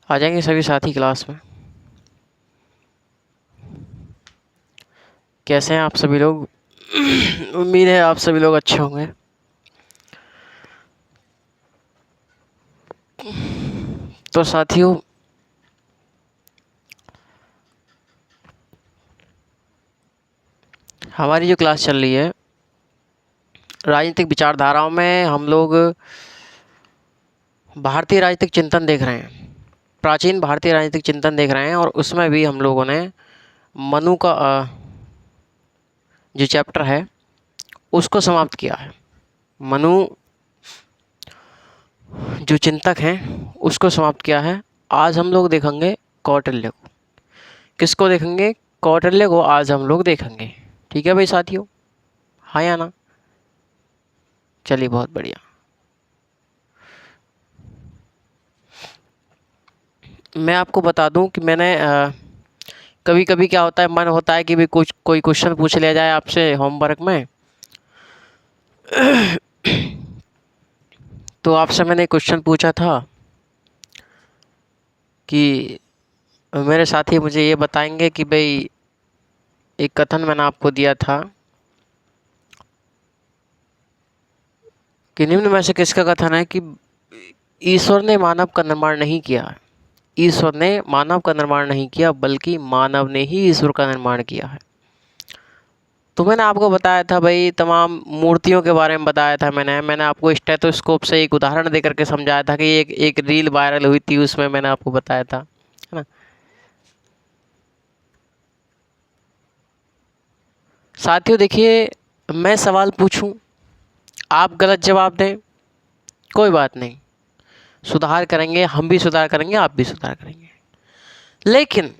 आ जाएंगे सभी साथी क्लास में। कैसे हैं आप सभी लोग? उम्मीद है आप सभी लोग अच्छे होंगे। तो साथियों, हमारी जो क्लास चल रही है राजनीतिक विचारधाराओं में, हम लोग भारतीय राजनीतिक चिंतन देख रहे हैं, प्राचीन भारतीय राजनीतिक चिंतन देख रहे हैं। और उसमें भी हम लोगों ने मनु का जो चैप्टर है उसको समाप्त किया है। मनु जो चिंतक हैं उसको समाप्त किया है। आज हम लोग देखेंगे कौटिल्य को। किसको देखेंगे? कौटिल्य को आज हम लोग देखेंगे। ठीक है भाई साथियों, हाँ या ना? चलिए, बहुत बढ़िया। मैं आपको बता दूं कि मैंने कभी कभी क्या होता है, मन होता है कि भी कुछ कोई क्वेश्चन पूछ लिया जाए आपसे होमवर्क में। तो आपसे मैंने क्वेश्चन पूछा था कि मेरे साथी मुझे ये बताएंगे कि भाई एक कथन मैंने आपको दिया था कि निम्न में से किसका कथन है कि ईश्वर ने मानव का निर्माण नहीं किया। ईश्वर ने मानव का निर्माण नहीं किया, बल्कि मानव ने ही ईश्वर का निर्माण किया है। तो मैंने आपको बताया था भाई, तमाम मूर्तियों के बारे में बताया था। मैंने आपको स्टेथोस्कोप से एक उदाहरण देकर के समझाया था कि एक रील वायरल हुई थी, उसमें मैंने आपको बताया था, है ना? साथियों देखिए, मैं सवाल पूछूं, आप गलत जवाब दें, कोई बात नहीं, सुधार करेंगे, हम भी सुधार करेंगे, आप भी सुधार करेंगे। लेकिन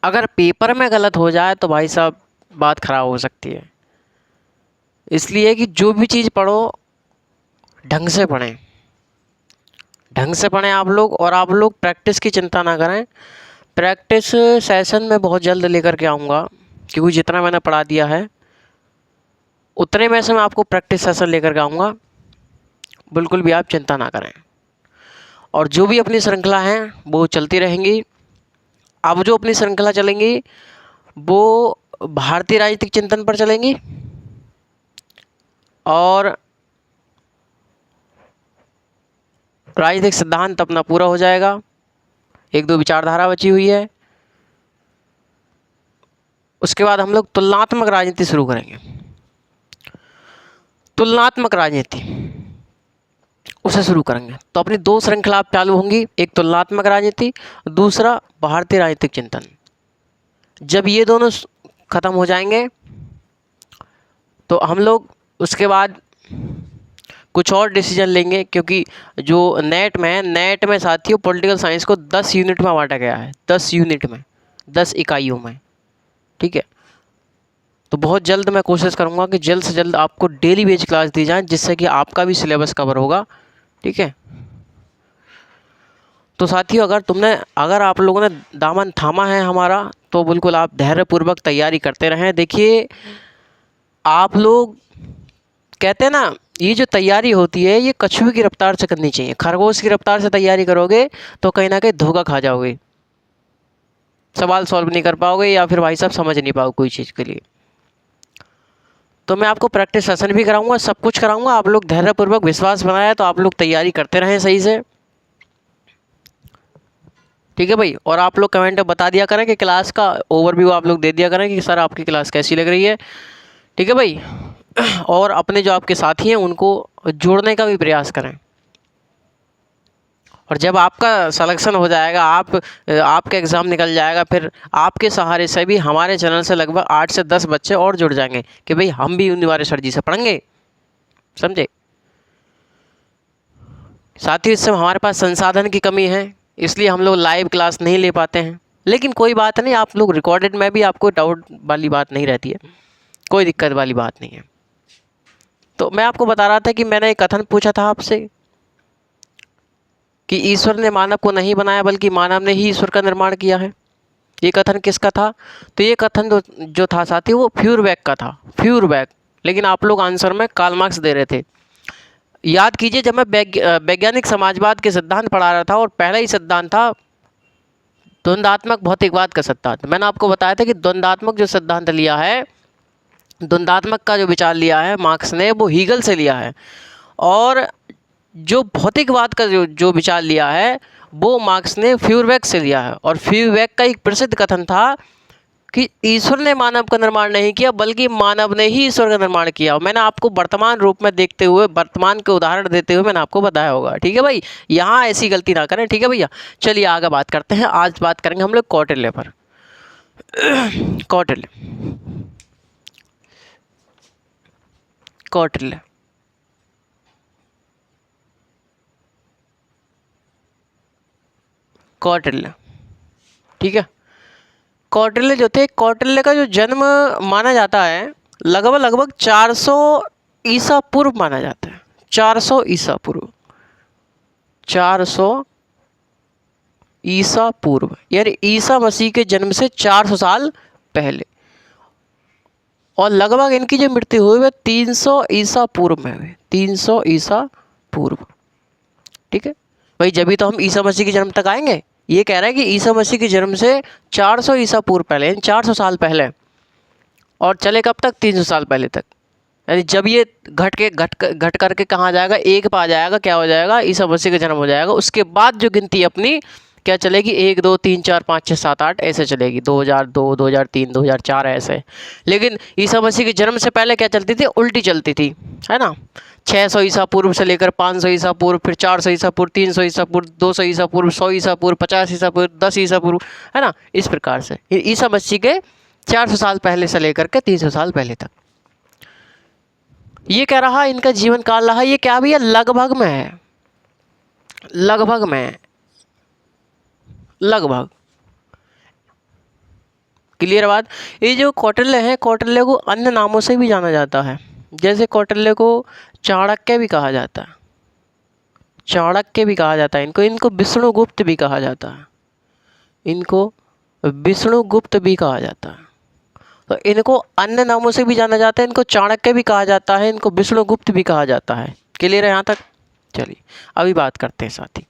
अगर पेपर में गलत हो जाए तो भाई साहब बात खराब हो सकती है। इसलिए कि जो भी चीज़ पढ़ो ढंग से पढ़ें, ढंग से पढ़ें आप लोग। और आप लोग प्रैक्टिस की चिंता ना करें। प्रैक्टिस सेशन में बहुत जल्द लेकर के आऊँगा, क्योंकि जितना मैंने पढ़ा दिया है उतने में से मैं आपको प्रैक्टिस सेशन लेकर के आऊँगा। बिल्कुल भी आप चिंता ना करें। और जो भी अपनी श्रृंखला हैं वो चलती रहेंगी। अब जो अपनी श्रृंखला चलेंगी वो भारतीय राजनीतिक चिंतन पर चलेंगी, और राजनीतिक सिद्धांत अपना पूरा हो जाएगा। एक दो विचारधारा बची हुई है। उसके बाद हम लोग तुलनात्मक राजनीति शुरू करेंगे। तुलनात्मक राजनीति उसे शुरू करेंगे। तो अपनी दो श्रृंखला चालू होंगी, एक तुलनात्मक राजनीति, दूसरा भारतीय राजनीतिक चिंतन। जब ये दोनों खत्म हो जाएंगे तो हम लोग उसके बाद कुछ और डिसीजन लेंगे, क्योंकि जो नेट में साथियों पॉलिटिकल साइंस को 10 यूनिट में बांटा गया है, 10 यूनिट में, 10 इकाइयों में। ठीक है, तो बहुत जल्द मैं कोशिश करूँगा कि जल्द से जल्द आपको डेली बेस क्लास दी जाए, जिससे कि आपका भी सिलेबस कवर होगा। ठीक है, तो साथियों अगर आप लोगों ने दामन थामा है हमारा, तो बिल्कुल आप धैर्यपूर्वक तैयारी करते रहें। देखिए, आप लोग कहते हैं ना, ये जो तैयारी होती है ये कछुए की रफ्तार से करनी चाहिए। खरगोश की रफ्तार से तैयारी करोगे तो कहीं ना कहीं धोखा खा जाओगे, सवाल सॉल्व नहीं कर पाओगे, या फिर भाई साहब समझ नहीं पाओगे कोई चीज़ के लिए। तो मैं आपको प्रैक्टिस सेशन भी कराऊंगा, सब कुछ कराऊंगा। आप लोग धैर्यपूर्वक विश्वास बनाया तो आप लोग तैयारी करते रहें सही से। ठीक है भाई, और आप लोग कमेंट में बता दिया करें कि क्लास का ओवरव्यू आप लोग दे दिया करें कि सर आपकी क्लास कैसी लग रही है। ठीक है भाई, और अपने जो आपके साथी हैं उनको जोड़ने का भी प्रयास करें। और जब आपका सिलेक्शन हो जाएगा, आपका एग्ज़ाम निकल जाएगा, फिर आपके सहारे से भी हमारे चैनल से लगभग 8 से 10 बच्चे और जुड़ जाएंगे कि भाई हम भी यूनिवार्य सर जी से पढ़ेंगे। समझे साथियों, इस समय हमारे पास संसाधन की कमी है, इसलिए हम लोग लाइव क्लास नहीं ले पाते हैं। लेकिन कोई बात नहीं, आप लोग रिकॉर्डेड में भी आपको डाउट वाली बात नहीं रहती है, कोई दिक्कत वाली बात नहीं है। तो मैं आपको बता रहा था कि मैंने एक कथन पूछा था आपसे कि ईश्वर ने मानव को नहीं बनाया, बल्कि मानव ने ही ईश्वर का निर्माण किया है। ये कथन किसका था? तो ये कथन जो था साथी, वो फ्यूरबैक का था, फ्यूरबैक। लेकिन आप लोग आंसर में कार्ल मार्क्स दे रहे थे। याद कीजिए, जब मैं वैज्ञानिक समाजवाद के सिद्धांत पढ़ा रहा था और पहला ही सिद्धांत था द्वंद्वात्मक भौतिकवाद का सिद्धांत। मैंने आपको बताया था कि द्वंद्वात्मक जो सिद्धांत लिया है, द्वंद्वात्मक का जो विचार लिया है मार्क्स ने, वो हीगल से लिया है। और जो भौतिकवाद का जो विचार लिया है वो मार्क्स ने फ्यूरबेक से लिया है। और फ्यूरबेक का एक प्रसिद्ध कथन था कि ईश्वर ने मानव का निर्माण नहीं किया, बल्कि मानव ने ही ईश्वर का निर्माण किया। और मैंने आपको वर्तमान रूप में देखते हुए, वर्तमान के उदाहरण देते हुए मैंने आपको बताया होगा। ठीक है भाई, यहाँ ऐसी गलती ना करें। ठीक है भैया, चलिए आगे बात करते हैं। आज बात करेंगे हम लोग कौटिल्य पर। कौटिल्य, कौटिल्य कौटिल्य ठीक है। कौटिल्य जो थे, कौटिल्य का जो जन्म माना जाता है लगभग 400 ईसा पूर्व माना जाता है। 400 ईसा पूर्व, 400 ईसा पूर्व, यानी ईसा मसीह के जन्म से 400 साल पहले। और लगभग इनकी जो मृत्यु हुई है 300 ईसा पूर्व में हुई, 300 ईसा पूर्व। ठीक है भाई, जब तो हम ईसा मसीह के जन्म तक आएंगे। ये कह रहा है कि ईसा मसीह के जन्म से 400 ईसा पूर्व पहले, यानी 400 साल पहले, और चले कब तक, 300 साल पहले तक। यानी जब ये घट करके कहाँ जाएगा, एक पे आ जाएगा, क्या हो जाएगा, ईसा मसीह का जन्म हो जाएगा। उसके बाद जो गिनती अपनी क्या चलेगी, 1 2 3 4 5 6 7 8 ऐसे चलेगी, 2002 2003 2004 ऐसे। लेकिन ईसा मसीह के जन्म से पहले क्या चलती थी, उल्टी चलती थी, है ना। 600 ईसा पूर्व से लेकर 500 ईसा पूर्व, फिर 400 ईसा पूर्व, 300 ईसा पूर्व, 200 ईसा पूर्व, 100 ईसा पूर्व, 50 ईसा पूर्व, 10 ईसा पूर्व, है ना। इस प्रकार से ईसा मसीह के 400 साल पहले से लेकर के 300 साल पहले तक ये कह रहा इनका जीवन काल रहा। ये क्या भैया, लगभग में है, लगभग में, लगभग। क्लियर बात। ये जो कौटिल्य है, कौटिल्य को अन्य नामों से भी जाना जाता है। जैसे कौटिल्य को चाणक्य भी कहा जाता है, चाणक्य भी कहा जाता है इनको विष्णुगुप्त भी कहा जाता है, इनको विष्णुगुप्त भी कहा जाता है। तो इनको अन्य नामों से भी जाना जाता है, इनको चाणक्य भी कहा जाता है, इनको विष्णुगुप्त भी कहा जाता है। क्लियर है यहाँ तक। चलिए अभी बात करते हैं साथी।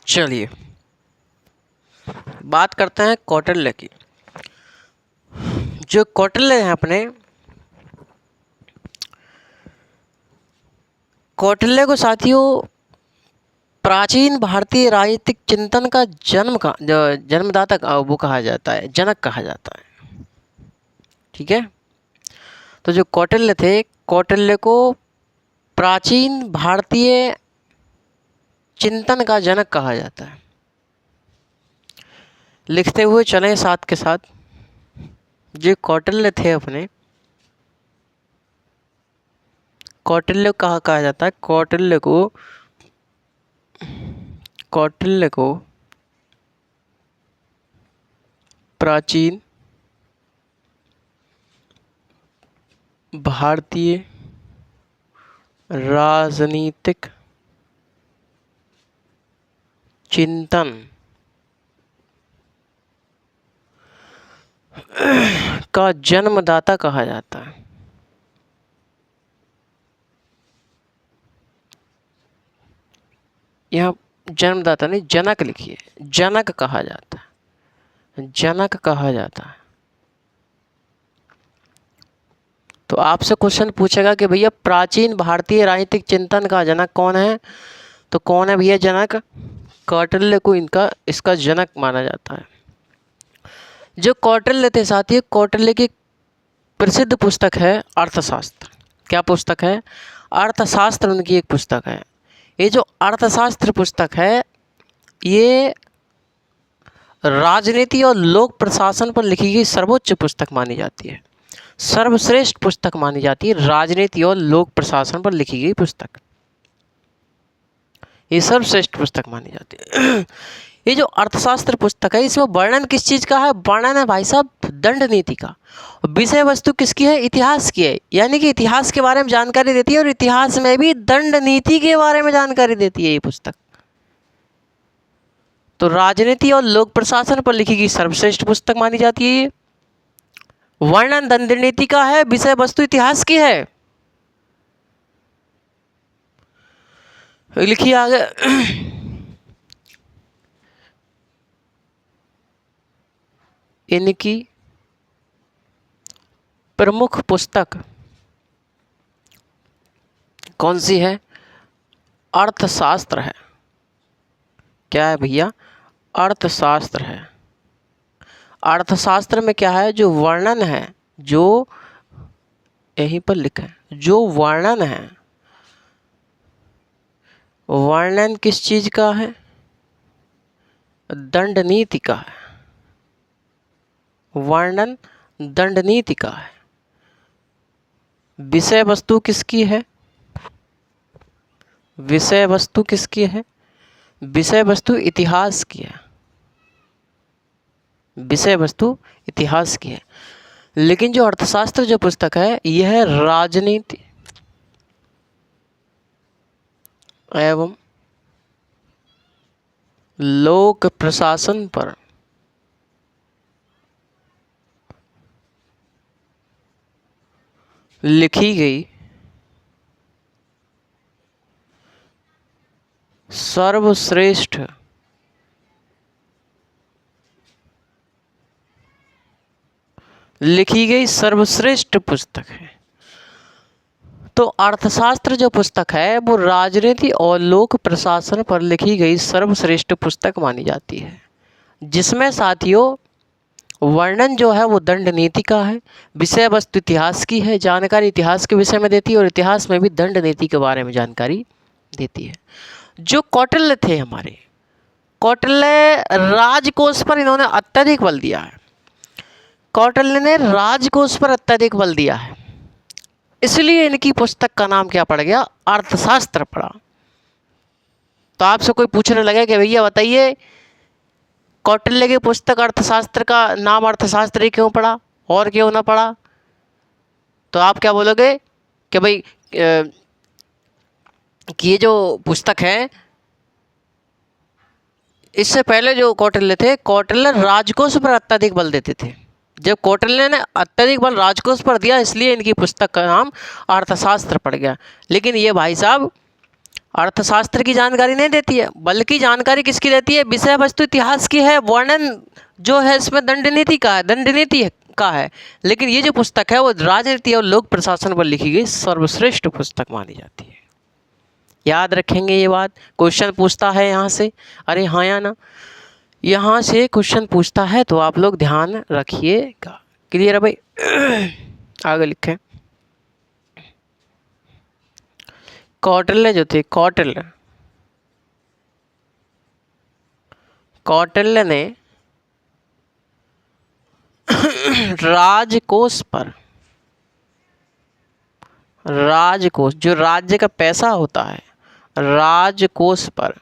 चलिए बात करते हैं कौटिल्य की। जो कौटिल्य हैं अपने, कौटिल्य को साथियों प्राचीन भारतीय राजनीतिक चिंतन का जन्मदाता वो कहा जाता है, जनक कहा जाता है। ठीक है, तो जो कौटिल्य थे, कौटिल्य को प्राचीन भारतीय चिंतन का जनक कहा जाता है। लिखते हुए चलें साथ के साथ। जो कौटिल्य थे अपने, कौटिल्य कहा जाता है, कौटिल्य को प्राचीन भारतीय राजनीतिक चिंतन का जन्मदाता कहा जाता है। यहाँ जन्मदाता नहीं, जनक लिखिए, जनक कहा जाता है, जनक कहा जाता है। तो आपसे क्वेश्चन पूछेगा कि भैया प्राचीन भारतीय राजनीतिक चिंतन का जनक कौन है, तो कौन है भैया जनक? कौटिल्य को इसका जनक माना जाता है। जो कौटिल्य थे साथी, कौटिल्य की प्रसिद्ध पुस्तक है अर्थशास्त्र। क्या पुस्तक है? अर्थशास्त्र उनकी एक पुस्तक है। ये जो अर्थशास्त्र पुस्तक है, ये राजनीति और लोक प्रशासन पर लिखी गई सर्वोच्च पुस्तक मानी जाती है। सर्वश्रेष्ठ पुस्तक मानी जाती है, राजनीति और लोक प्रशासन पर लिखी गई पुस्तक, ये सर्वश्रेष्ठ पुस्तक मानी जाती है। ये जो अर्थशास्त्र पुस्तक है इसमें वर्णन किस चीज का है? वर्णन है भाई साहब दंड नीति का। विषय वस्तु किसकी है? इतिहास की है, यानी कि इतिहास के बारे में जानकारी देती है और इतिहास में भी दंड नीति के बारे में जानकारी देती है ये पुस्तक। तो राजनीति और लोक प्रशासन पर लिखी गई सर्वश्रेष्ठ पुस्तक मानी जाती है ये। वर्णन दंड नीति का है, विषय वस्तु इतिहास की है। लिखिए आगे। इनकी प्रमुख पुस्तक कौन सी है? अर्थशास्त्र है। क्या है भैया? अर्थशास्त्र है। अर्थशास्त्र में क्या है? जो वर्णन है, जो यहीं पर लिखा है, जो वर्णन है, वर्णन किस चीज का है? दंड नीति का है। वर्णन दंड नीति का है। विषय वस्तु किसकी है? विषय वस्तु किसकी है? विषय वस्तु इतिहास की है। विषय वस्तु इतिहास की है। लेकिन जो अर्थशास्त्र जो पुस्तक है यह राजनीति एवं लोक प्रशासन पर लिखी गई सर्वश्रेष्ठ पुस्तक है। तो अर्थशास्त्र जो पुस्तक है वो राजनीति और लोक प्रशासन पर लिखी गई सर्वश्रेष्ठ पुस्तक मानी जाती है, जिसमें साथियों वर्णन जो है वो दंड नीति का है, विषय वस्तु इतिहास की है, जानकारी इतिहास के विषय में देती है और इतिहास में भी दंड नीति के बारे में जानकारी देती है। जो कौटिल्य थे हमारे, कौटिल्य राजकोष पर इन्होंने अत्यधिक बल दिया है। कौटिल्य ने राजकोष पर अत्यधिक बल दिया है, इसलिए इनकी पुस्तक का नाम क्या पड़ गया? अर्थशास्त्र पड़ा। तो आपसे कोई पूछने लगे कि भैया बताइए कौटिल्य की पुस्तक अर्थशास्त्र का नाम अर्थशास्त्र ही क्यों पड़ा और क्यों ना पड़ा? तो आप क्या बोलोगे कि भाई कि ये जो पुस्तक है इससे पहले जो कौटिल्य थे, कौटिल्य राजकोष पर अत्यधिक बल देते थे। जब कौटिल्य ने अत्यधिक बल राजकोष पर दिया इसलिए इनकी पुस्तक का नाम अर्थशास्त्र पड़ गया। लेकिन ये भाई साहब अर्थशास्त्र की जानकारी नहीं देती है, बल्कि जानकारी किसकी देती है? विषय वस्तु इतिहास की है। वर्णन जो है इसमें दंड नीति का है, दंड नीति का है। लेकिन ये जो पुस्तक है वो राजनीति और लोक प्रशासन पर लिखी गई सर्वश्रेष्ठ पुस्तक मानी जाती है। याद रखेंगे ये बात। क्वेश्चन पूछता है यहाँ से, अरे हाँ या ना, यहाँ से क्वेश्चन पूछता है तो आप लोग ध्यान रखिएगा। क्लियर है भाई? आगे लिखें। कौटिल्य जो थे, कौटिल्य ने राजकोष पर, राजकोष जो राज्य का पैसा होता है, राजकोष पर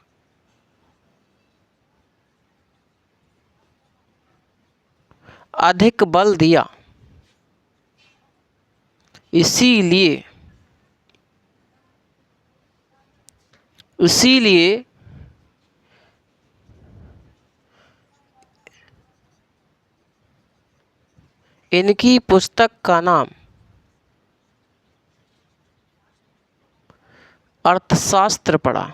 अधिक बल दिया। इसीलिए इनकी पुस्तक का नाम अर्थशास्त्र पड़ा।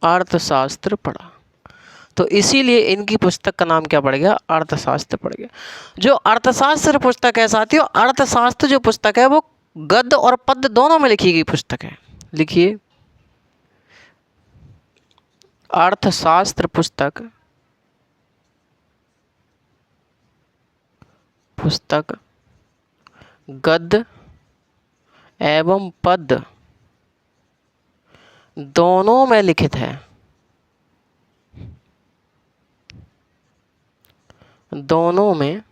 अर्थशास्त्र पड़ा। तो इसीलिए इनकी पुस्तक का नाम क्या पड़ गया? अर्थशास्त्र पड़ गया। जो अर्थशास्त्र पुस्तक है साथियों, अर्थशास्त्र जो पुस्तक है वो गद्य और पद्य दोनों में लिखी गई पुस्तक है। लिखिए, अर्थशास्त्र पुस्तक गद्य एवं पद्य दोनों में लिखित है। दोनों में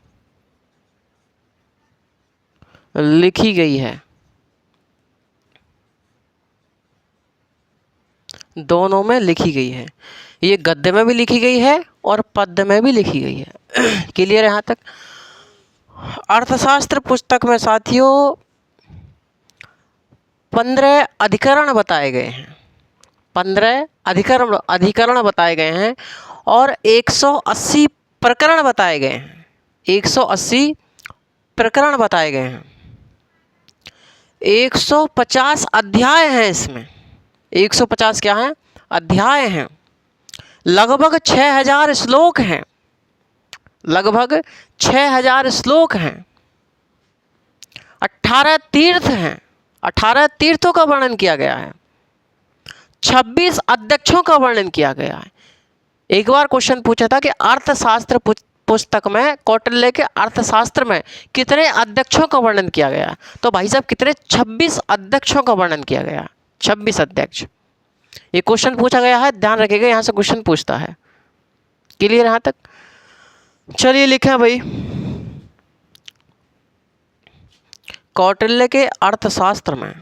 लिखी गई है, दोनों में लिखी गई है। ये गद्य में भी लिखी गई है और पद्य में भी लिखी गई है। क्लियर है यहाँ तक? अर्थशास्त्र पुस्तक में साथियों 15 अधिकरण बताए गए हैं, 15 अधिकरण बताए गए हैं और 180 प्रकरण बताए गए हैं, 180 प्रकरण बताए गए हैं। 150 अध्याय हैं इसमें, 150 क्या हैं? अध्याय हैं। लगभग 6000 श्लोक हैं, लगभग 6000 श्लोक हैं। 18 तीर्थ हैं, 18 तीर्थों का वर्णन किया गया है। 26 अध्यक्षों का वर्णन किया गया है। एक बार क्वेश्चन पूछा था कि अर्थशास्त्र पुस्तक में, कौटिल्य के अर्थशास्त्र में कितने अध्यक्षों का वर्णन किया गया? तो भाई साहब कितने? 26 अध्यक्षों का वर्णन किया गया, 26 अध्यक्ष। ये क्वेश्चन पूछा गया है, ध्यान रखिएगा, यहाँ से क्वेश्चन पूछता है। क्लियर यहाँ तक? चलिए लिखें भाई, कौटिल्य के अर्थशास्त्र में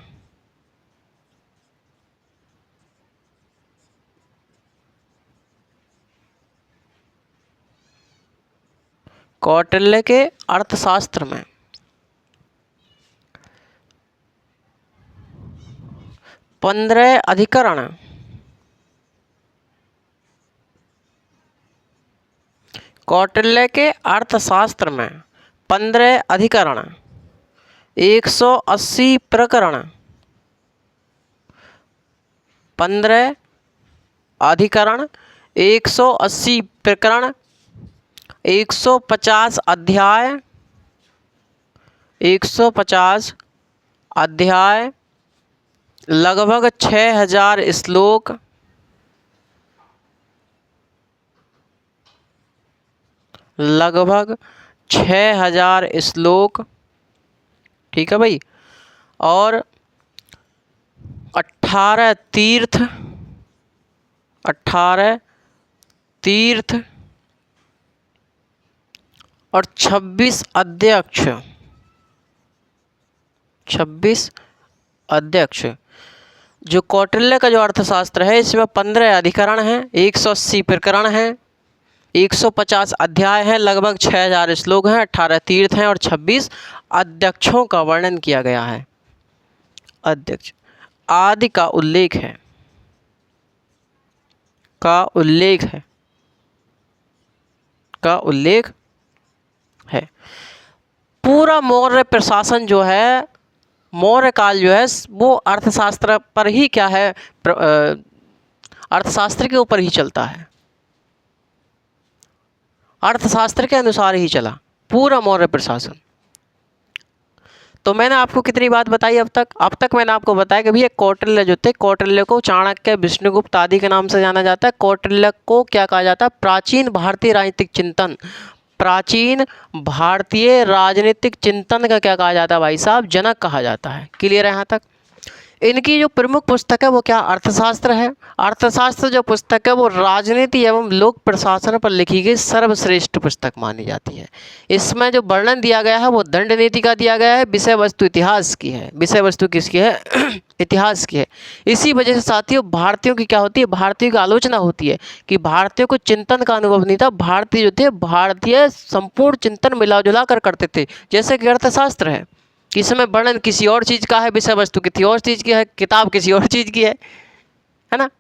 कौटिल्य के अर्थशास्त्र में 15 अधिकरण, कौटिल्य के अर्थशास्त्र में 15 अधिकरण, 180 प्रकरण, 15 अधिकरण, 180 प्रकरण, 150 अध्याय, 150 अध्याय, लगभग 6000 श्लोक, लगभग 6000 श्लोक, ठीक है भाई, और 18 तीर्थ, 18 तीर्थ और 26 अध्यक्ष, 26 अध्यक्ष। जो कौटिल्य का जो अर्थशास्त्र है इसमें 15 अधिकरण हैं, 180 प्रकरण हैं, 150 अध्याय हैं, लगभग 6000 श्लोक हैं, 18 तीर्थ हैं और 26 अध्यक्षों का वर्णन किया गया है। अध्यक्ष आदि का उल्लेख है, का उल्लेख है, का उल्लेख है। पूरा मौर्य प्रशासन जो है, मौर्य काल जो है वो अर्थशास्त्र पर ही क्या है, अर्थशास्त्र के ऊपर ही चलता है, अर्थशास्त्र के अनुसार ही चला पूरा मौर्य प्रशासन। तो मैंने आपको कितनी बात बताई अब तक? अब तक मैंने आपको बताया कि भैया कौटिल्य जो थे, कौटिल्य को चाणक्य, विष्णुगुप्त आदि के नाम से जाना जाता है। कौटिल्य को क्या कहा जाता है? प्राचीन भारतीय राजनीतिक चिंतन, प्राचीन भारतीय राजनीतिक चिंतन का क्या कहा जाता है भाई साहब? जनक कहा जाता है। क्लियर है यहाँ तक? इनकी जो प्रमुख पुस्तक है वो क्या? अर्थशास्त्र है। अर्थशास्त्र जो पुस्तक है वो राजनीति एवं लोक प्रशासन पर लिखी गई सर्वश्रेष्ठ पुस्तक मानी जाती है। इसमें जो वर्णन दिया गया है वो दंड नीति का दिया गया है, विषय वस्तु इतिहास की है। विषय वस्तु किसकी है? इतिहास की है। इसी वजह से साथियों भारतीयों की क्या होती है? भारतीयों की आलोचना होती है कि भारतीयों को चिंतन का अनुभव नहीं था। भारतीय जो थे, भारतीय संपूर्ण चिंतन मिला जुला कर करते थे। जैसे कि अर्थशास्त्र है, इसमें वर्णन किसी और चीज़ का है, विषय वस्तु किसी और चीज़ की है, किताब किसी और चीज़ की है ना?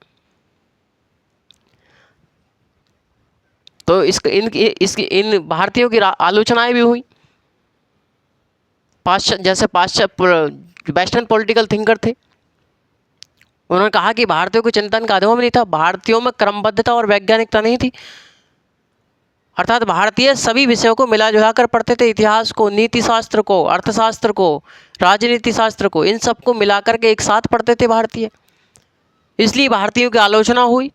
तो इसकी इन भारतीयों की आलोचनाएं भी हुई। जैसे पाश्चात्य वेस्टर्न पॉलिटिकल थिंकर थे, उन्होंने कहा कि भारतीयों को चिंतन का अनुभव नहीं था, भारतीयों में क्रमबद्धता और वैज्ञानिकता नहीं थी। अर्थात भारतीय सभी विषयों को मिला जुला कर पढ़ते थे, इतिहास को, नीति शास्त्र को, अर्थशास्त्र को, राजनीति शास्त्र को, इन सब को मिलाकर के एक साथ पढ़ते थे भारतीय। इसलिए भारतीयों की आलोचना हुई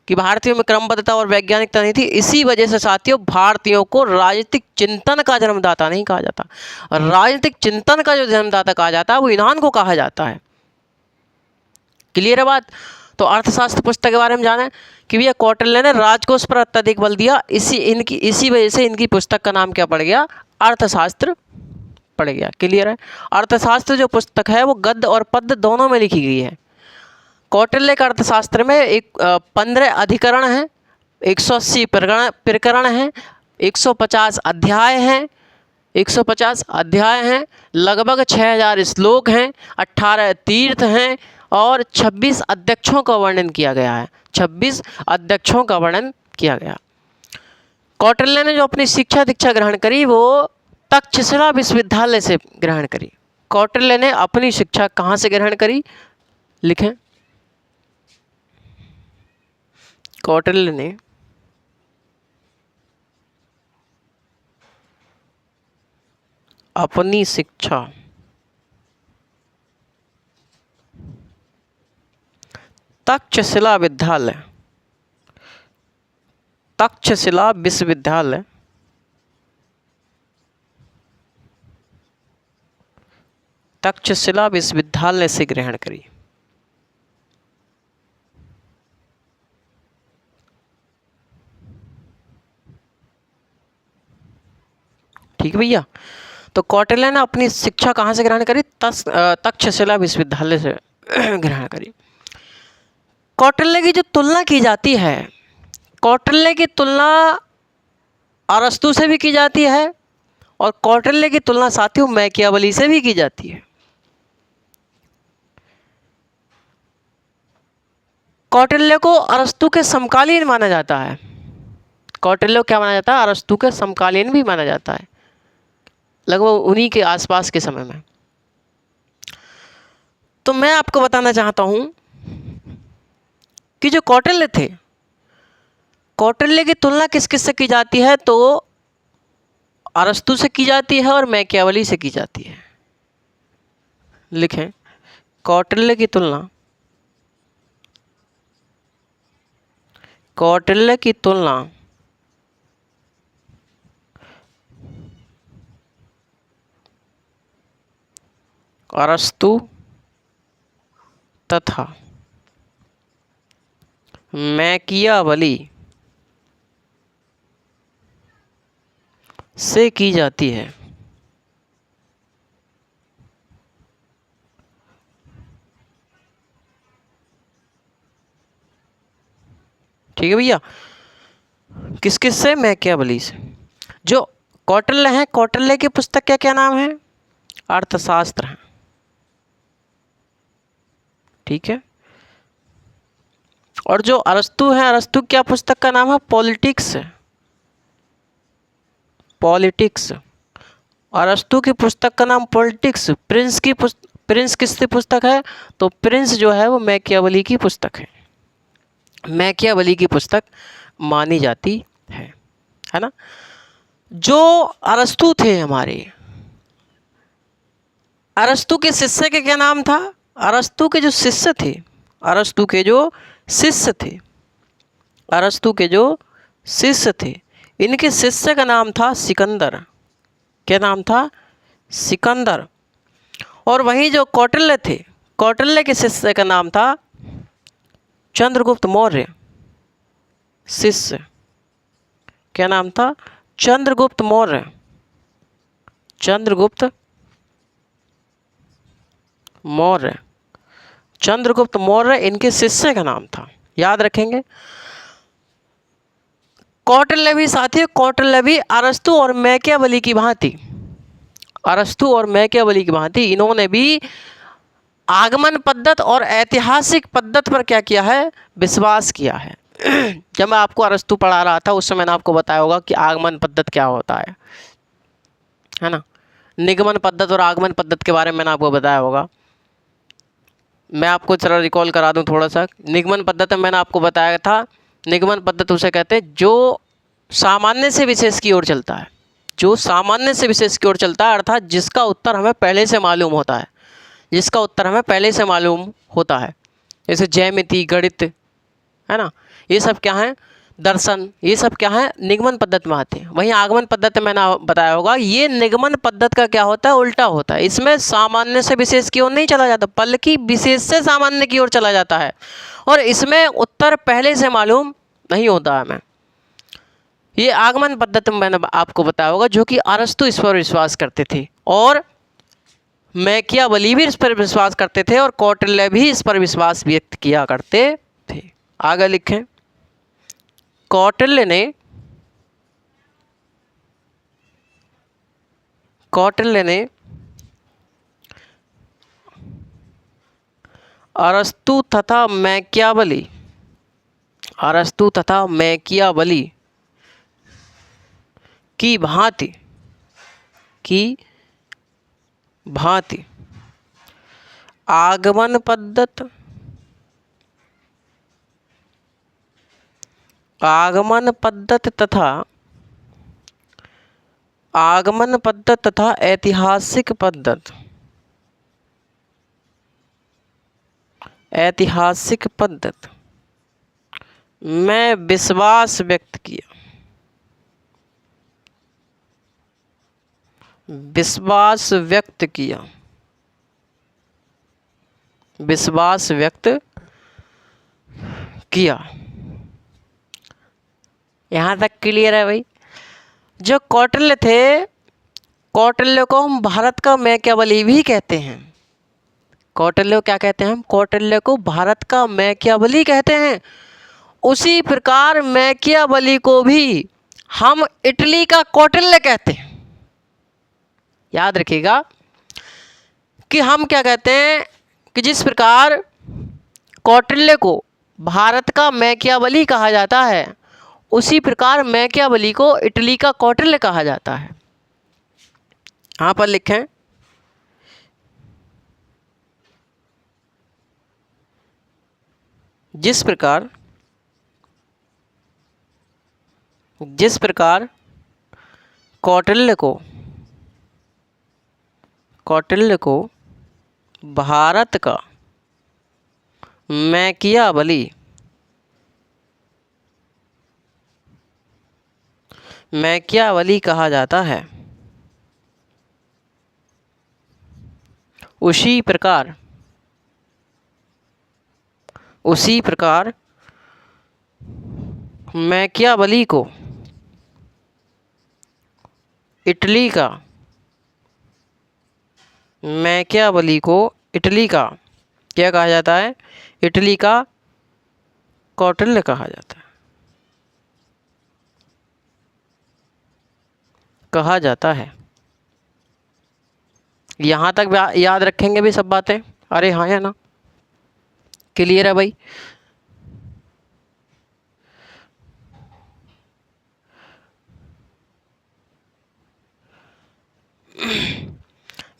कि भारतीयों में क्रमबद्धता और वैज्ञानिकता नहीं थी। इसी वजह से साथियों भारतीयों को राजनीतिक चिंतन का जन्मदाता नहीं कहा जाता। राजनीतिक चिंतन का जो जन्मदाता कहा जाता है वो यूनान को कहा जाता है। क्लियर है बात? तो अर्थशास्त्र पुस्तक के बारे में जाने कि भैया कौटिल्य ने राजकोष पर अत्यधिक बल दिया, इसी वजह से इनकी पुस्तक का नाम क्या पड़ गया, अर्थशास्त्र पड़ गया। क्लियर है। अर्थशास्त्र जो पुस्तक है वो गद्य और पद्य दोनों में लिखी गई है। कौटिल्य के अर्थशास्त्र में 15 अधिकरण हैं, 180 प्रकरण हैं, 150 अध्याय हैं, 150 अध्याय हैं, लगभग 6000 श्लोक हैं, 18 तीर्थ हैं और 26 अध्यक्षों का वर्णन किया गया है। 26 अध्यक्षों का वर्णन किया गया। कौटिल्य ने जो अपनी शिक्षा दीक्षा ग्रहण करी वो तक्षशिला विश्वविद्यालय से ग्रहण करी। कौटिल्य ने अपनी शिक्षा कहाँ से ग्रहण करी, लिखें। कौटिल्य ने अपनी शिक्षा तक्षशिला विश्वविद्यालय तक्षशिला विश्वविद्यालय से ग्रहण करी। ठीक भैया। तो कौटिल्य ने अपनी शिक्षा कहाँ से ग्रहण करी, तक्षशिला विश्वविद्यालय से ग्रहण करी। कौटिल्य की जो तुलना की जाती है, कौटिल्य की तुलना अरस्तु से भी की जाती है और कौटिल्य की तुलना साथियों मैकियावली से भी की जाती है। कौटिल्य को अरस्तु के समकालीन माना जाता है। कौटिल्य को क्या माना जाता है, अरस्तु के समकालीन भी माना जाता है, लगभग उन्हीं के आसपास के समय में। तो मैं आपको बताना चाहता हूं कि जो कौटिल्य थे, कौटिल्य की तुलना किस किस से की जाती है, तो अरस्तु से की जाती है और मैकियावली से की जाती है। लिखें, कौटिल्य की तुलना अरस्तु तथा मैकियावली से की जाती है। ठीक है भैया। किस किस से, मैकियावली से। जो कौटिल्य है, कौटिल्य की पुस्तक क्या क्या नाम है, अर्थशास्त्र है। ठीक है। और जो अरस्तु है, अरस्तु क्या पुस्तक का नाम है, पॉलिटिक्स। अरस्तु की पुस्तक का नाम पॉलिटिक्स। प्रिंस किसकी पुस्तक है, तो प्रिंस जो है वो मैकियावली की पुस्तक है, मैकियावली की पुस्तक मानी जाती है ना। जो अरस्तु थे हमारे, अरस्तु के शिष्य के क्या नाम था, अरस्तु के जो शिष्य थे, अरस्तु के जो शिष्य थे, इनके शिष्य का नाम था सिकंदर। क्या नाम था, सिकंदर। और वहीं जो कौटिल्य थे, कौटिल्य के शिष्य का नाम था चंद्रगुप्त मौर्य। शिष्य क्या नाम था, चंद्रगुप्त मौर्य। चंद्रगुप्त मौर्य इनके शिष्य का नाम था, याद रखेंगे। कौटिल्य भी साथियों, कौटिल्य भी अरस्तु और मैकियावली की भांति इन्होंने भी आगमन पद्धत और ऐतिहासिक पद्धत पर क्या किया है, विश्वास किया है। जब मैं आपको अरस्तु पढ़ा रहा था उस समय मैंने आपको बताया होगा कि आगमन पद्धत क्या होता है ना। निगमन पद्धत और आगमन पद्धत के बारे में मैंने आपको बताया होगा। मैं आपको जरा रिकॉल करा दूं थोड़ा सा। निगमन पद्धत में मैंने आपको बताया था, निगमन पद्धत उसे कहते हैं जो सामान्य से विशेष की ओर चलता है, जो सामान्य से विशेष की ओर चलता है, अर्थात जिसका उत्तर हमें पहले से मालूम होता है, जैसे ज्यामिति, गणित, है ना, ये सब क्या है। दर्शन, ये सब क्या है, निगमन पद्धति में आते हैं। वहीं आगमन पद्धति मैंने बताया होगा, ये निगमन पद्धति का क्या होता है, उल्टा होता है। इसमें सामान्य से विशेष की ओर नहीं चला जाता, बल्कि विशेष से सामान्य की ओर चला जाता है, और इसमें उत्तर पहले से मालूम नहीं होता हमें। ये आगमन पद्धति में मैंने आपको बताया होगा, जो कि अरस्तु इस पर विश्वास करते थे, और मैकियावेली भी इस पर विश्वास करते थे, और कौटिल्य भी इस पर विश्वास व्यक्त किया करते थे। आगे लिखें, कौटिल्य ने अरस्तु तथा मैकियावेली की भांति आगमन पद्धति तथा ऐतिहासिक पद्धति में विश्वास व्यक्त किया। यहाँ तक क्लियर है भाई। जो कौटिल्य थे, कौटिल्य को हम भारत का मैकियावेली भी कहते हैं। कौटिल्य को क्या कहते हैं हम? कौटिल्य को भारत का मैकियावेली कहते हैं। उसी प्रकार मैकियावेली को भी हम इटली का कौटिल्य कहते हैं। याद रखिएगा कि हम क्या कहते हैं कि जिस प्रकार कौटिल्य को भारत का मैकियावेली कहा जाता है, उसी प्रकार मैकियावेली को इटली का कौटिल्य कहा जाता है। यहाँ पर लिखें, जिस प्रकार कौटिल्य को भारत का मैकियावेली कहा जाता है, उसी प्रकार मैकियावेली को इटली का क्या कहा जाता है? इटली का कौटिल्य कहा जाता है। यहाँ तक याद रखेंगे भी सब बातें? अरे हाँ है ना, क्लियर है भाई?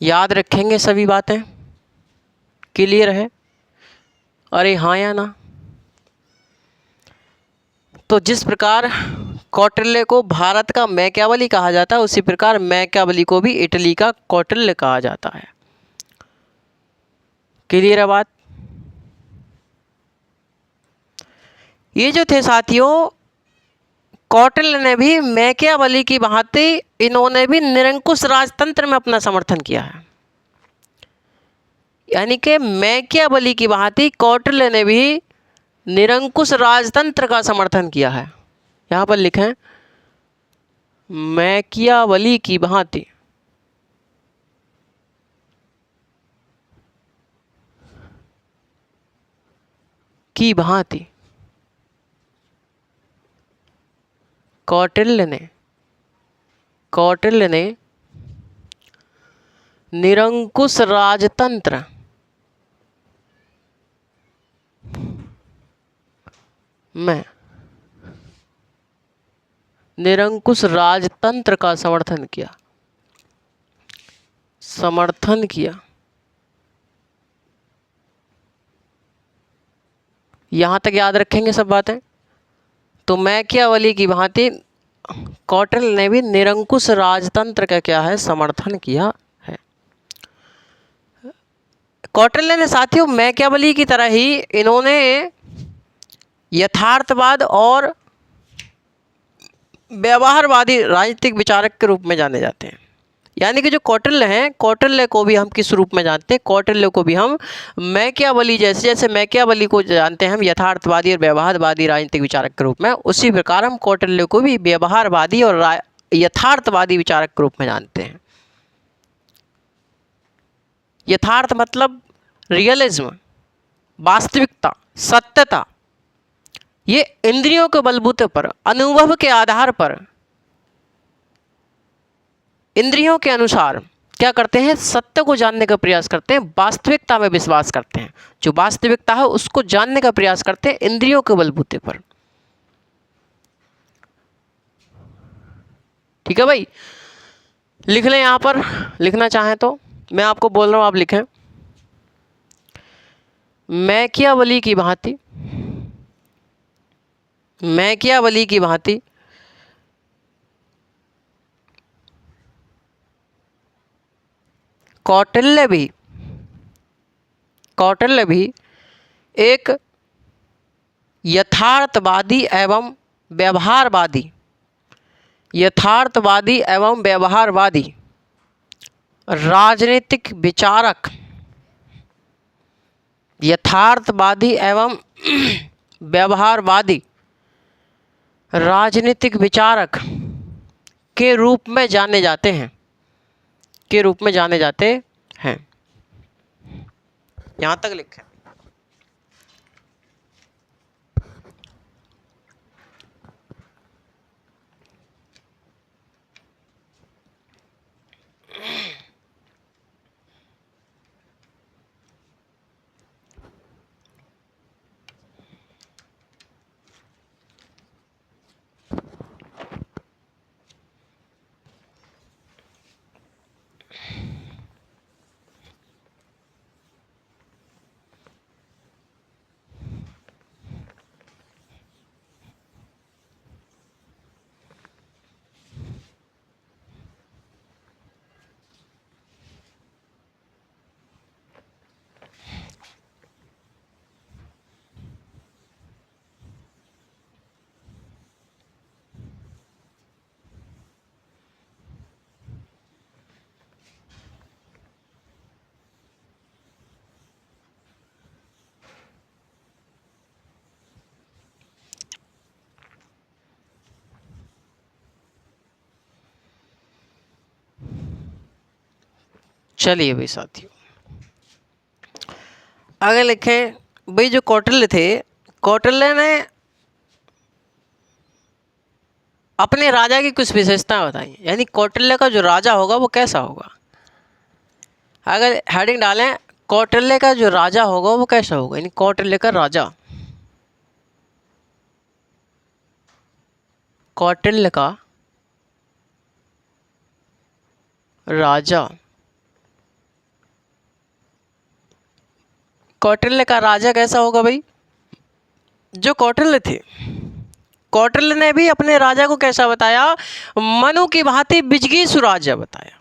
याद रखेंगे सभी बातें? क्लियर है? अरे हाँ या ना? तो जिस प्रकार कौटिल्य को भारत का मैकियावेली कहा जाता है, उसी प्रकार मैकियावेली को भी इटली का कौटिल्य कहा जाता है। क्लियर है बात? ये जो थे साथियों, कौटिल्य ने भी मैकियावेली की भांति इन्होंने भी निरंकुश राजतंत्र में अपना समर्थन किया है। यानी कि मैकियावेली की भांति कौटिल्य ने भी निरंकुश राजतंत्र का समर्थन किया है। यहाँ पर लिखें, मैकियावेली की भांति कौटिल्य ने निरंकुश राजतंत्र में का समर्थन किया। यहाँ तक याद रखेंगे सब बातें? तो मैकियावेली की भांति कौटिल्य ने भी निरंकुश राजतंत्र का क्या है? समर्थन किया है। कौटिल्य ने साथियों मैकियावेली की तरह ही इन्होंने यथार्थवाद और व्यवहारवादी राजनीतिक विचारक के रूप में जाने जाते हैं। यानी कि जो कौटिल्य हैं, कौटिल्य को भी हम किस रूप में जानते हैं? कौटिल्य को भी हम मैकियावली, जैसे मैकियावली को जानते हैं हम यथार्थवादी और व्यवहारवादी राजनीतिक विचारक के रूप में, उसी प्रकार हम कौटिल्य को भी व्यवहारवादी और यथार्थवादी विचारक के रूप में जानते हैं। यथार्थ मतलब रियलिज्म, वास्तविकता, सत्यता। ये इंद्रियों के बलबूते पर, अनुभव के आधार पर, इंद्रियों के अनुसार क्या करते हैं? सत्य को जानने का प्रयास करते हैं, वास्तविकता में विश्वास करते हैं। जो वास्तविकता है उसको जानने का प्रयास करते हैं इंद्रियों के बलबूते पर। ठीक है भाई, लिख लें। यहां पर लिखना चाहें तो मैं आपको बोल रहा हूं, आप लिखें। मैकियावली की भांति, मैकियावली की भांति कौटिल्य भी एक यथार्थवादी एवं व्यवहारवादी राजनीतिक विचारक, यथार्थवादी एवं व्यवहारवादी राजनीतिक विचारक के रूप में जाने जाते हैं, यहां तक लिखें। चलिए भाई साथियों, आगे लिखें। भाई जो कौटिल्य थे, कौटिल्य ने अपने राजा की कुछ विशेषताएं बताई। यानी कौटिल्य का जो राजा होगा वो कैसा होगा? अगर हेडिंग डालें कौटिल्य का जो राजा होगा वो कैसा होगा, यानी कौटिल्य का राजा, कौटिल्य का राजा, कौटिल्य का राजा कैसा होगा भाई? जो कौटिल्य थे, कौटिल्य ने भी अपने राजा को कैसा बताया? मनु की भांति बिजगीसु राजा बताया।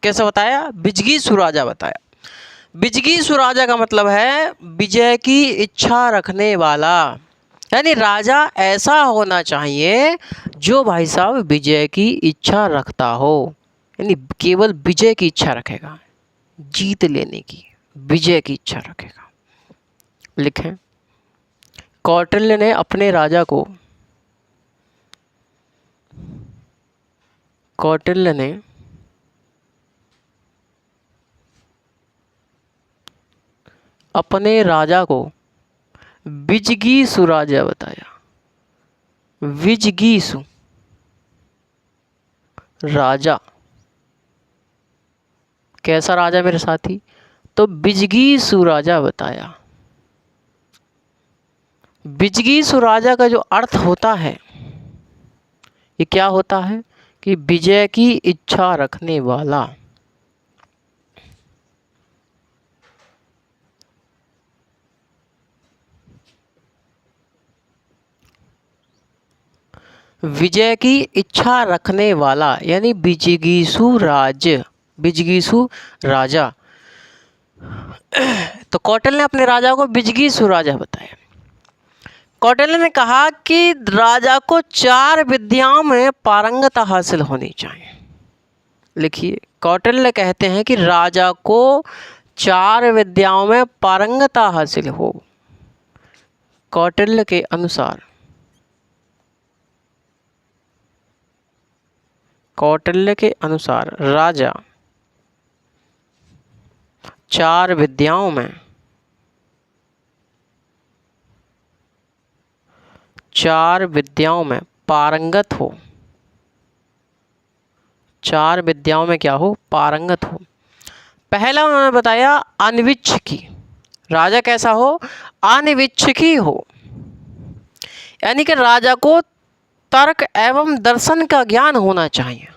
कैसा बताया? बिजगीसु राजा बताया। बिजगीसु राजा का मतलब है विजय की इच्छा रखने वाला, यानी राजा ऐसा होना चाहिए जो भाई साहब विजय की इच्छा रखता हो, यानी केवल विजय की इच्छा रखेगा, जीत लेने की विजय की इच्छा रखेगा। लिखें, कौटिल्य ने अपने राजा को, कौटिल्य ने अपने राजा को विजगीसु राजा बताया। विजगीसु राजा कैसा राजा मेरे साथी? तो बिजगीसु राजा बताया। बिजगीसु राजा का जो अर्थ होता है, ये क्या होता है कि विजय की इच्छा रखने वाला। विजय की इच्छा रखने वाला यानी बिजगीसु राजा। तो कौटिल्य ने अपने राजा को बिजगीसु राजा बताया। कौटिल्य ने कहा कि राजा को 4 विद्याओं में पारंगता हासिल होनी चाहिए। लिखिए, कौटिल्य कहते हैं कि राजा को 4 विद्याओं में पारंगता हासिल हो। कौटिल्य के अनुसार, कौटिल्य के अनुसार राजा 4 विद्याओं में, 4 विद्याओं में पारंगत हो। 4 विद्याओं में क्या हो? पारंगत हो। पहला उन्होंने बताया अनविच्छिकी। राजा कैसा हो? अनविच्छिकी हो, यानी कि राजा को तर्क एवं दर्शन का ज्ञान होना चाहिए।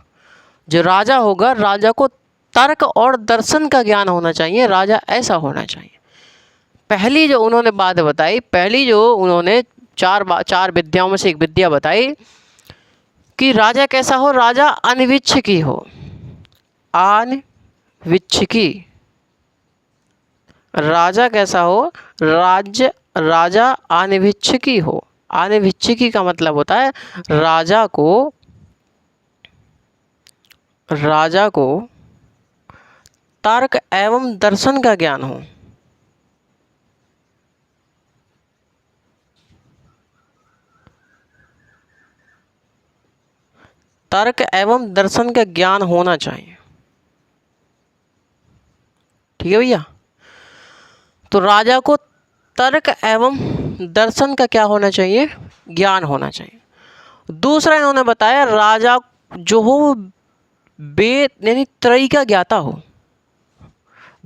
जो राजा होगा, राजा को तर्क और दर्शन का ज्ञान होना चाहिए। राजा ऐसा होना चाहिए। पहली जो उन्होंने बात बताई, पहली जो उन्होंने 4 विद्याओं में से एक विद्या बताई कि राजा कैसा हो? राजा अनविच्छिकी हो। अनविच्छिकी राजा कैसा हो? राजा अनविच्छिकी हो। अनविच्छिकी का मतलब होता है राजा को तर्क एवं दर्शन का ज्ञान हो। तर्क एवं दर्शन का ज्ञान होना चाहिए। ठीक है भैया? तो राजा को तर्क एवं दर्शन का क्या होना चाहिए? ज्ञान होना चाहिए। दूसरा इन्होंने बताया राजा जो हो वेद यानी त्रयी का ज्ञाता हो।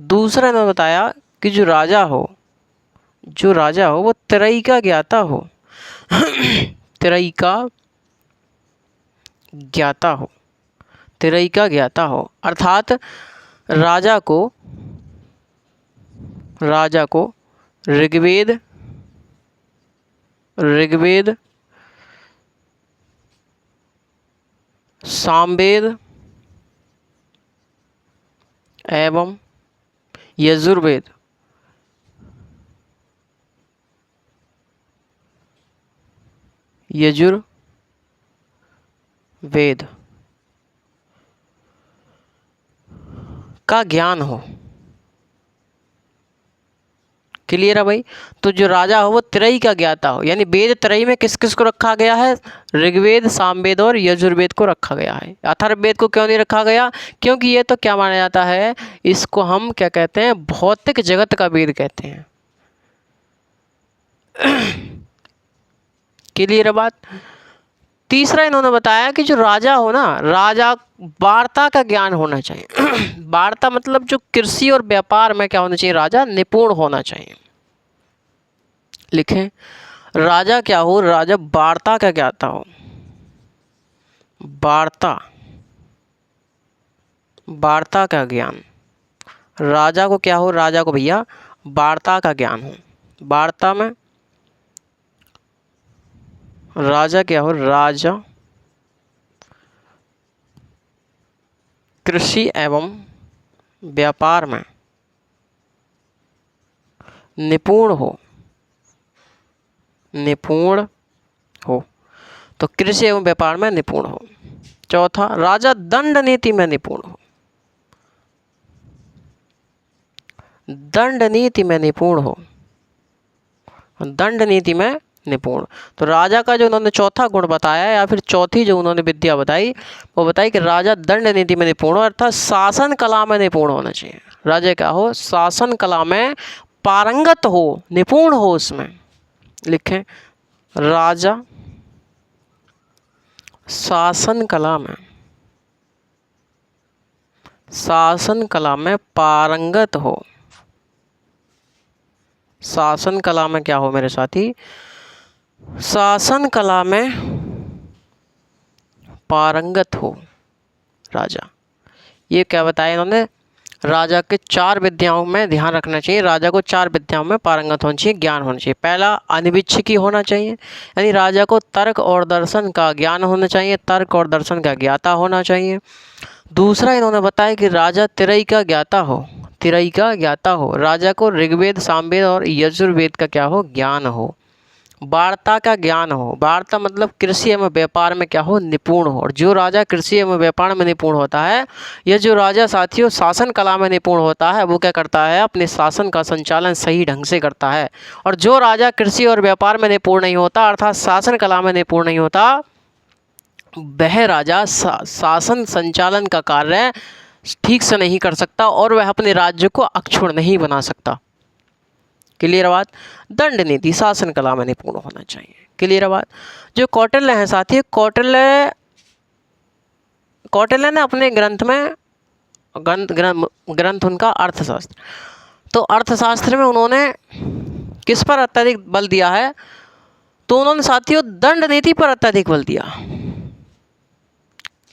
दूसरा इन्होंने बताया कि जो राजा हो वो त्रयी का ज्ञाता हो। त्रयी का ज्ञाता हो, त्रयी का ज्ञाता हो, अर्थात राजा को ऋग्वेद, सामवेद एवं यजुर्वेद का ज्ञान हो। क्लियर है भाई? तो जो राजा हो वो त्रयी का ज्ञाता हो, यानी वेद त्रयी में किस किस को रखा गया है? ऋग्वेद, सामवेद और यजुर्वेद को रखा गया है। अथर्ववेद को क्यों नहीं रखा गया? क्योंकि ये तो क्या माना जाता है, इसको हम क्या कहते हैं? भौतिक जगत का वेद कहते हैं। क्लियर है बात? तीसरा इन्होंने बताया कि जो राजा हो ना, राजा वार्ता का ज्ञान होना चाहिए। वार्ता मतलब जो कृषि और व्यापार में क्या होना चाहिए? राजा निपुण होना चाहिए। लिखें, राजा क्या हो? राजा वार्ता का ज्ञाता हो। वार्ता का ज्ञान। राजा को क्या हो? राजा को भैया वार्ता का ज्ञान हो। वार्ता में राजा क्या हो? राजा कृषि एवं व्यापार में निपुण हो। तो कृषि एवं व्यापार में निपुण हो। चौथा, राजा दंड नीति में निपुण हो। दंड नीति में निपुण। तो राजा का जो उन्होंने चौथा गुण बताया या फिर चौथी जो उन्होंने विद्या बताई, वो बताई कि राजा दंड नीति में निपुण हो, अर्थात शासन कला में निपुण होना चाहिए। राजा क्या हो? शासन कला में पारंगत हो, निपुण हो उसमें। लिखें, राजा शासन कला में पारंगत हो। शासन कला में क्या हो मेरे साथी? शासन कला में पारंगत हो राजा। ये क्या बताया इन्होंने? राजा के 4 विद्याओं में ध्यान रखना चाहिए। राजा को 4 विद्याओं में पारंगत होना चाहिए, ज्ञान होना चाहिए। पहला, अनविच्छिकी होना चाहिए, यानी राजा को तर्क और दर्शन का ज्ञान होना चाहिए, तर्क और दर्शन का ज्ञाता होना चाहिए। दूसरा इन्होंने बताया कि राजा त्रयी का ज्ञाता हो। राजा को ऋग्वेद, सामवेद और यजुर्वेद का क्या हो? ज्ञान हो। वार्ता का ज्ञान हो। वार्ता मतलब कृषि एवं व्यापार में क्या हो, निपुण हो। और जो राजा कृषि एवं व्यापार में निपुण होता है, यह जो राजा साथियों शासन कला में निपुण होता है, वो क्या करता है, अपने शासन का संचालन सही ढंग से करता है। और जो राजा कृषि और व्यापार में निपुण नहीं होता, अर्थात शासन कला में निपुण नहीं होता, वह राजा शासन संचालन का कार्य ठीक से नहीं कर सकता और वह अपने राज्य को अक्षुण्ण नहीं बना सकता। क्लियर बात। दंड नीति शासन कला में निपुण होना चाहिए। क्लियर बात। जो कौटिल्य है साथी, कौटिल्य ने अपने ग्रंथ में ग्रंथ उनका अर्थशास्त्र, तो अर्थशास्त्र में उन्होंने किस पर अत्यधिक बल दिया है, तो उन्होंने साथियों दंड नीति पर अत्यधिक बल दिया।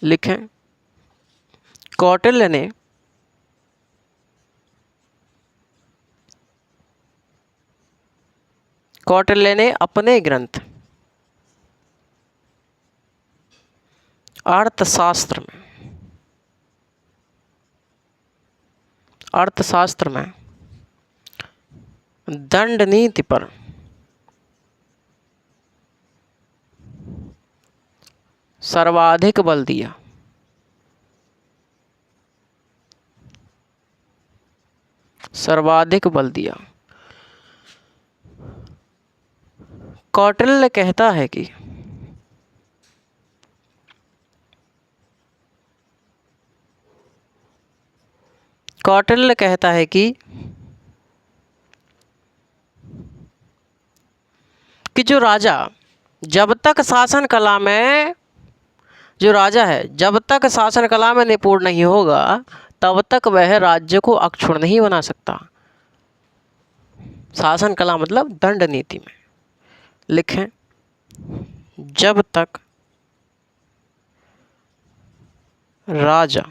लिखें, कौटिल्य ने अपने ग्रंथ अर्थशास्त्र में दंड नीति पर सर्वाधिक बल दिया। कौटिल्य कहता है कि जो राजा जब तक शासन कला में, जो राजा है जब तक शासन कला में निपुण नहीं होगा, तब तक वह राज्य को अक्षुण्ण नहीं बना सकता। शासन कला मतलब दंड नीति में। लिखें, जब तक राजा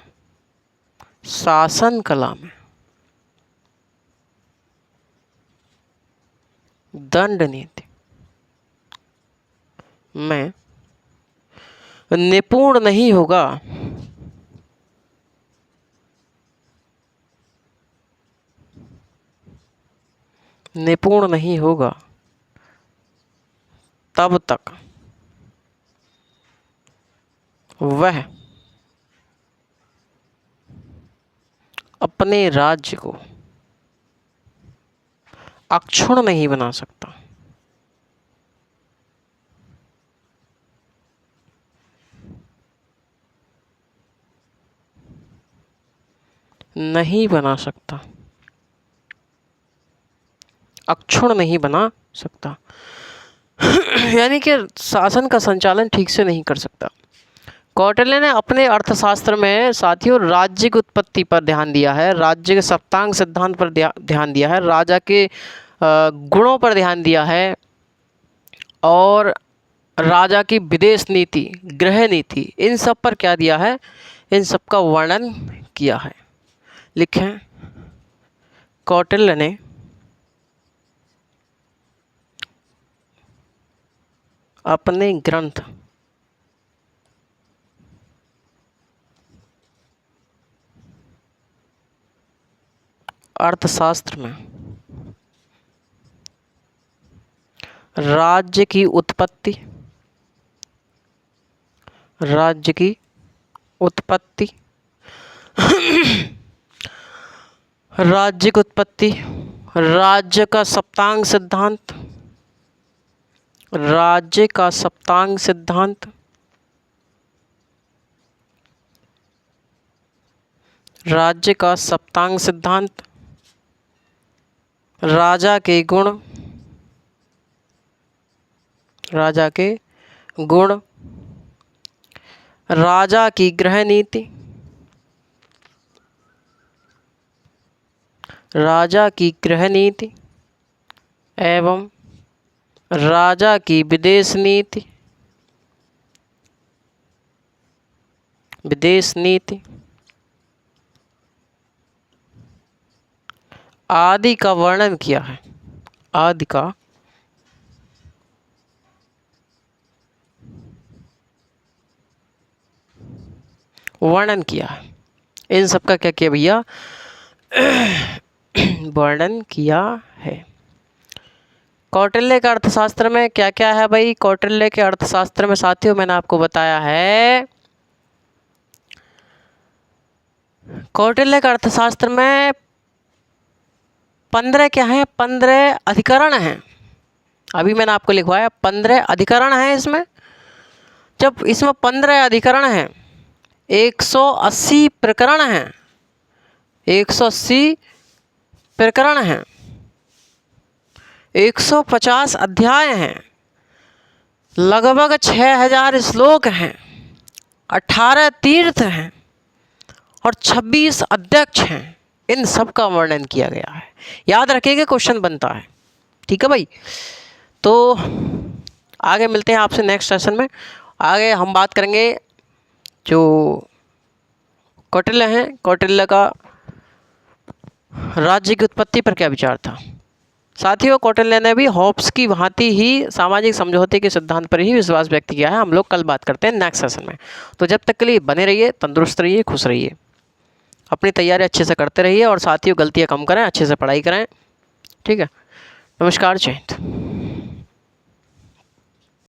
शासन कला में दंड नीति में निपुण नहीं होगा, तब तक वह अपने राज्य को अक्षुण्ण नहीं बना सकता। अक्षुण्ण नहीं बना सकता यानी कि शासन का संचालन ठीक से नहीं कर सकता। कौटिल्य ने अपने अर्थशास्त्र में साथियों राज्य की उत्पत्ति पर ध्यान दिया है, राज्य के सप्तांग सिद्धांत पर ध्यान दिया है, राजा के गुणों पर ध्यान दिया है, और राजा की विदेश नीति, गृह नीति, इन सब पर क्या दिया है, इन सब का वर्णन किया है। लिखें, कौटिल्य ने अपने ग्रंथ अर्थशास्त्र में राज्य की उत्पत्ति, राज्य का सप्तांग सिद्धांत, राज्य का सप्तांग सिद्धांत, राजा के गुण, राजा की गृह नीति, एवं राजा की विदेश नीति आदि का वर्णन किया है। इन सब का क्या किया भैया वर्णन किया है। कौटिल्य के अर्थशास्त्र में क्या क्या है भाई? कौटिल्य के अर्थशास्त्र में साथियों मैंने आपको बताया है, कौटिल्य के अर्थशास्त्र में 15 क्या है? 15 अधिकरण हैं। अभी मैंने आपको लिखवाया 15 अधिकरण हैं इसमें। जब इसमें 15 अधिकरण हैं, 180 प्रकरण हैं, 180 प्रकरण हैं, 150 अध्याय हैं, लगभग 6000 श्लोक हैं, 18 तीर्थ हैं और 26 अध्यक्ष हैं। इन सब का वर्णन किया गया है। याद रखिएगा, क्वेश्चन बनता है। ठीक है भाई, तो आगे मिलते हैं आपसे नेक्स्ट सेशन में। आगे हम बात करेंगे जो कौटिल्य हैं, कौटिल्य का राज्य की उत्पत्ति पर क्या विचार था। साथियों, कौटिल्य ने भी होब्स की भांति ही सामाजिक समझौते के सिद्धांत पर ही विश्वास व्यक्त किया है। हम लोग कल बात करते हैं नेक्स्ट सेशन में। तो जब तक के लिए बने रहिए, तंदुरुस्त रहिए, खुश रहिए, अपनी तैयारी अच्छे से करते रहिए और साथियों गलतियां कम करें, अच्छे से पढ़ाई करें। ठीक है, नमस्कार, जय हिंद।